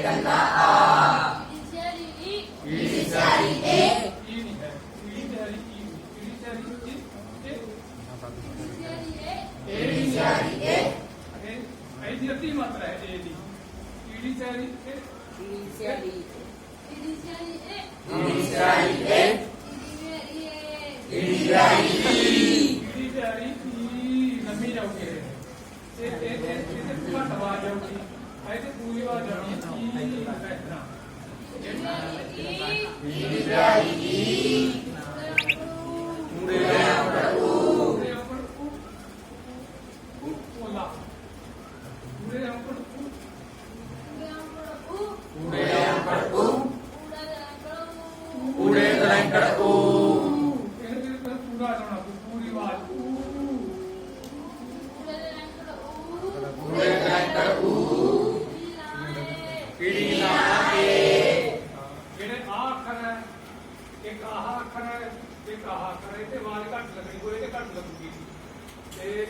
ਕੰਨਾ ਆ ਈੜੀ ਸਿਆਰੀ ਏ ਈ ਨਹੀਂ ਹੈ ਈੜੀ ਸਿਆਰੀ ਈ ਈੜੀ ਸਿਆਰੀ ਏ ਈੜੀ ਸਿਆਰੀ ਏ ਇਹ ਦੀ ਅੱਧੀ ਮਾਤਰਾ ਹੈ ਏ ਦੀ ਈੜੀ ਸਿਆਰੀ ਏ ਈੜੀ ਸਿਆਰੀ ਈੜੀ ਸਿਆਰੀ ਏ ਈੜੀ ਸਿਆਰੀ ਏ ਈੜੀ ਸਿਆਰੀ ਈੜੀ ਸਿਆਰੀ ਈ ਲੰਮੀ ਜਾਊਗੀ ਇਹ ਘੱਟ ਆਵਾਜ਼ ਆਊਗੀ ਇਹਦੇ ਪੂਰੀ ਆਵਾਜ਼ ਆਉਣੀ ਈ ਬੈਠਣਾ ਈੜੀ ਸਿਆਰੀ ਈ ਮੂਰੇ ਅੰਬੜ ਊ ਓਲਾ ਮੂਰੇ ਅੰਬੜ ਮੂਰੇ ਅੰਬੜ ਊ ਊੜੇ ਗਲੰਕੜ ਊ ਇਹਦੇ ਤੇ ਪੂਰਾ ਆਉਣਾ ਪੂਰੀ ਆਵਾਜ਼ ਊੜੇ ਗਲੰਕੜ ਊ ਕੀੜੀ ਲਾਏ ਜਿਹੜੇ ਆ ਅੱਖਰ ਹੈ ਇੱਕ ਆਹ ਅੱਖਰ ਹੈ ਇੱਕ ਆਹ ਅੱਖਰ ਹੈ ਤੇ ਆਵਾਜ਼ ਘੱਟ ਲੱਗਣੀ ਕੋਈ ਤੇ ਘੱਟ ਲੱਗੂਗੀ ਤੇ